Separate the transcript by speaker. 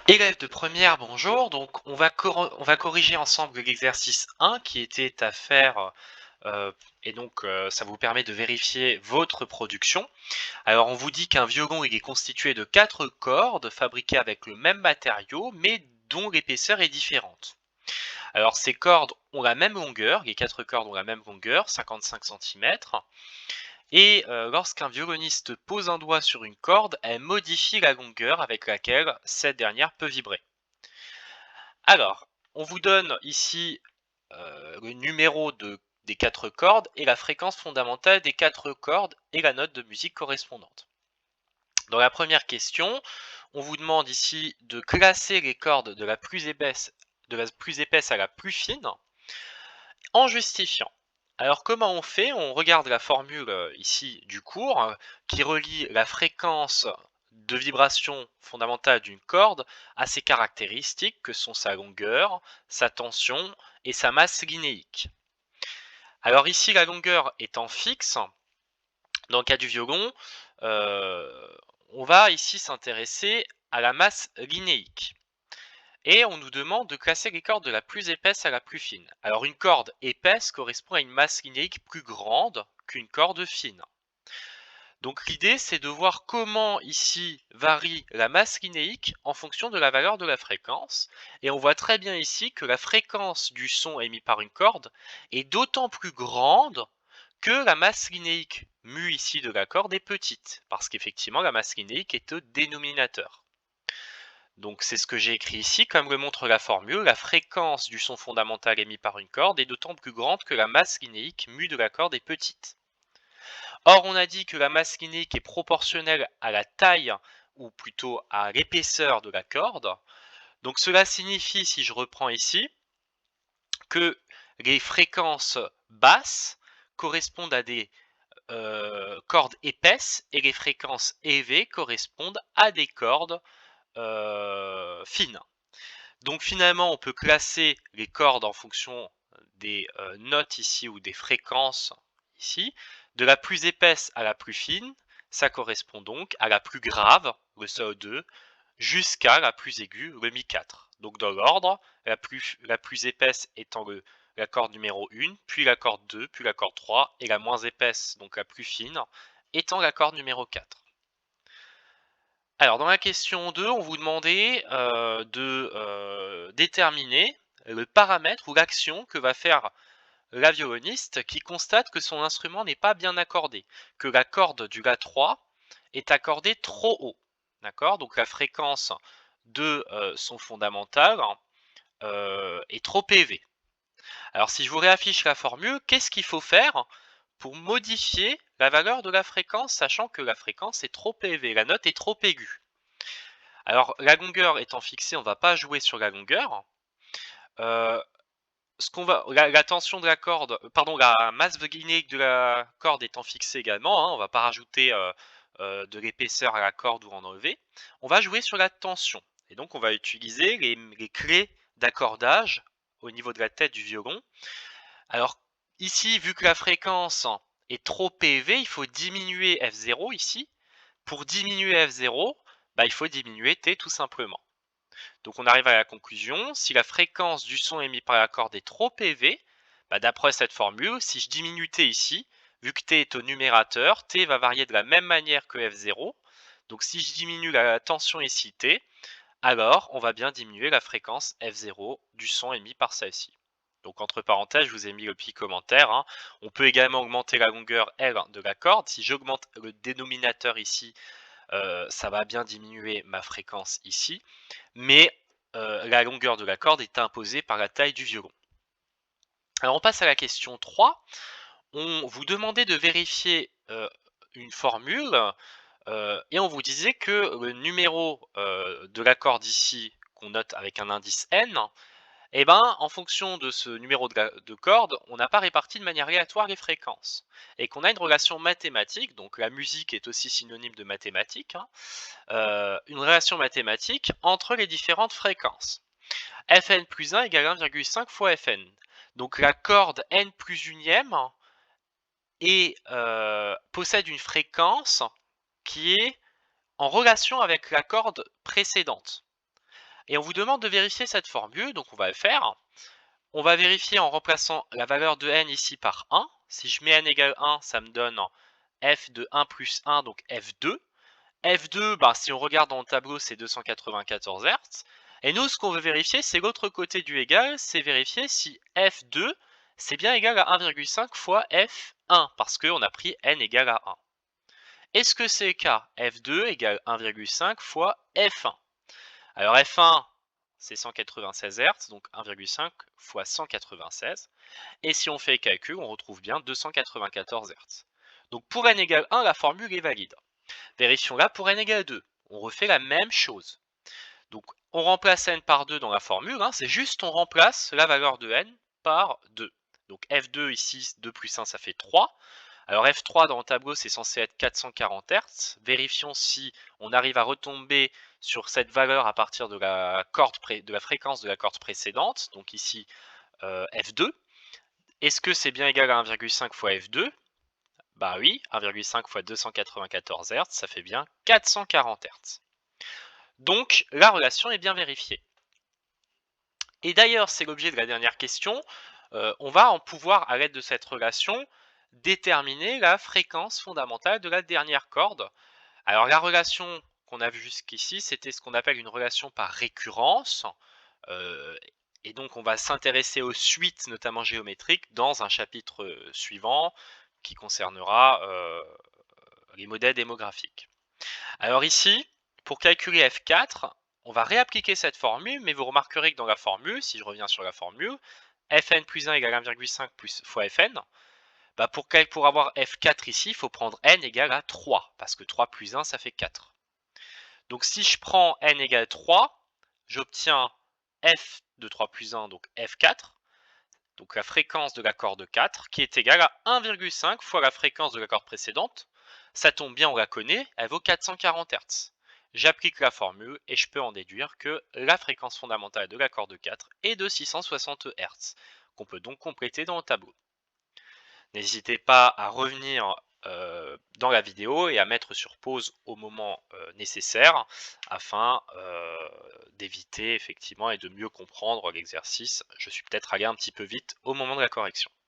Speaker 1: Élèves de première, bonjour. Donc, on va corriger ensemble l'exercice 1 qui était à faire, ça vous permet de vérifier votre production. Alors, on vous dit qu'un violon, il est constitué de 4 cordes fabriquées avec le même matériau, mais dont l'épaisseur est différente. Alors, ces cordes ont la même longueur, les 4 cordes ont la même longueur, 55 centimètres. Et lorsqu'un violoniste pose un doigt sur une corde, elle modifie la longueur avec laquelle cette dernière peut vibrer. Alors, on vous donne ici le numéro des 4 cordes et la fréquence fondamentale des 4 cordes et la note de musique correspondante. Dans la première question, on vous demande ici de classer les cordes de la plus épaisse à la plus fine en justifiant. Alors comment on fait? On regarde la formule ici du cours qui relie la fréquence de vibration fondamentale d'une corde à ses caractéristiques que sont sa longueur, sa tension et sa masse linéique. Alors ici la longueur étant fixe, dans le cas du violon, on va ici s'intéresser à la masse linéique. Et on nous demande de classer les cordes de la plus épaisse à la plus fine. Alors une corde épaisse correspond à une masse linéique plus grande qu'une corde fine. Donc l'idée c'est de voir comment ici varie la masse linéique en fonction de la valeur de la fréquence. Et on voit très bien ici que la fréquence du son émis par une corde est d'autant plus grande que la masse linéique mu ici de la corde est petite. Parce qu'effectivement la masse linéique est au dénominateur. Donc c'est ce que j'ai écrit ici, comme le montre la formule, la fréquence du son fondamental émis par une corde est d'autant plus grande que la masse linéique mu de la corde est petite. Or on a dit que la masse linéique est proportionnelle à la taille, ou plutôt à l'épaisseur de la corde. Donc cela signifie, si je reprends ici, que les fréquences basses correspondent à des cordes épaisses et les fréquences élevées correspondent à des cordes fines. Donc finalement, on peut classer les cordes en fonction des notes ici ou des fréquences ici. De la plus épaisse à la plus fine, ça correspond donc à la plus grave, le SO2, jusqu'à la plus aiguë, le Mi4. Donc dans l'ordre, la plus épaisse étant la corde numéro 1, puis la corde 2, puis la corde 3, et la moins épaisse, donc la plus fine, étant la corde numéro 4. Alors, dans la question 2, on vous demandait de déterminer le paramètre ou l'action que va faire la violoniste qui constate que son instrument n'est pas bien accordé, que la corde du La3 est accordée trop haut. D'accord? Donc la fréquence de son fondamental est trop élevée. Alors si je vous réaffiche la formule, qu'est-ce qu'il faut faire pour modifier la valeur de la fréquence, sachant que la fréquence est trop élevée, la note est trop aiguë? Alors, la longueur étant fixée, on ne va pas jouer sur la longueur. La tension de la corde, pardon, la masse linéique de la corde étant fixée également, hein, on ne va pas rajouter de l'épaisseur à la corde ou en enlever. On va jouer sur la tension. Et donc, on va utiliser les clés d'accordage au niveau de la tête du violon. Alors, ici, vu que la fréquence est trop élevée, il faut diminuer F0 ici. Pour diminuer F0, il faut diminuer T tout simplement. Donc on arrive à la conclusion, si la fréquence du son émis par la corde est trop élevée, d'après cette formule, si je diminue T ici, vu que T est au numérateur, T va varier de la même manière que F0. Donc si je diminue la tension ici T, alors on va bien diminuer la fréquence F0 du son émis par celle-ci. Donc entre parenthèses, je vous ai mis le petit commentaire. Hein. On peut également augmenter la longueur L de la corde. Si j'augmente le dénominateur ici, ça va bien diminuer ma fréquence ici. Mais la longueur de la corde est imposée par la taille du violon. Alors on passe à la question 3. On vous demandait de vérifier une formule et on vous disait que le numéro de la corde ici, qu'on note avec un indice n, en fonction de ce numéro de corde, on n'a pas réparti de manière aléatoire les fréquences. Et qu'on a une relation mathématique, donc la musique est aussi synonyme de mathématiques, hein, une relation mathématique entre les différentes fréquences. Fn plus 1 égale 1,5 fois Fn. Donc la corde n plus unième possède une fréquence qui est en relation avec la corde précédente. Et on vous demande de vérifier cette formule, donc on va le faire. On va vérifier en remplaçant la valeur de n ici par 1. Si je mets n égale 1, ça me donne f de 1 plus 1, donc f2. F2, bah, si on regarde dans le tableau, c'est 294 Hz. Et nous, ce qu'on veut vérifier, c'est l'autre côté du égal, c'est vérifier si F2, c'est bien égal à 1,5 fois F1, parce qu'on a pris n égale à 1. Est-ce que c'est le cas? F2 égale 1,5 fois F1. Alors F1, c'est 196 Hz, donc 1,5 fois 196. Et si on fait le calcul, on retrouve bien 294 Hz. Donc pour n égale 1, la formule est valide. Vérifions-la pour n égale 2. On refait la même chose. Donc on remplace n par 2 dans la formule, hein, c'est juste on remplace la valeur de n par 2. Donc f2 ici, 2 plus 1, ça fait 3. Alors f3 dans le tableau, c'est censé être 440 Hz. Vérifions si on arrive à retomber sur cette valeur à partir de la fréquence de la corde précédente. Donc ici, f2. Est-ce que c'est bien égal à 1,5 fois f2? Bah oui, 1,5 fois 294 Hz, ça fait bien 440 Hz. Donc la relation est bien vérifiée. Et d'ailleurs, c'est l'objet de la dernière question. On va en pouvoir, à l'aide de cette relation, déterminer la fréquence fondamentale de la dernière corde. Alors la relation qu'on a vue jusqu'ici, c'était ce qu'on appelle une relation par récurrence. Et donc on va s'intéresser aux suites, notamment géométriques, dans un chapitre suivant qui concernera les modèles démographiques. Alors ici, pour calculer F4, on va réappliquer cette formule, mais vous remarquerez que dans la formule, si je reviens sur la formule, Fn plus 1 égale 1,5 plus fois Fn, bah pour avoir F4 ici, il faut prendre n égale à 3, parce que 3 plus 1, ça fait 4. Donc si je prends n égale 3, j'obtiens F de 3 plus 1, donc F4, donc la fréquence de la corde 4, qui est égale à 1,5 fois la fréquence de la corde précédente. Ça tombe bien, on la connaît, elle vaut 440 Hz. J'applique la formule et je peux en déduire que la fréquence fondamentale de la corde 4 est de 660 Hz, qu'on peut donc compléter dans le tableau. N'hésitez pas à revenir dans la vidéo et à mettre sur pause au moment nécessaire afin d'éviter effectivement et de mieux comprendre l'exercice. Je suis peut-être allé un petit peu vite au moment de la correction.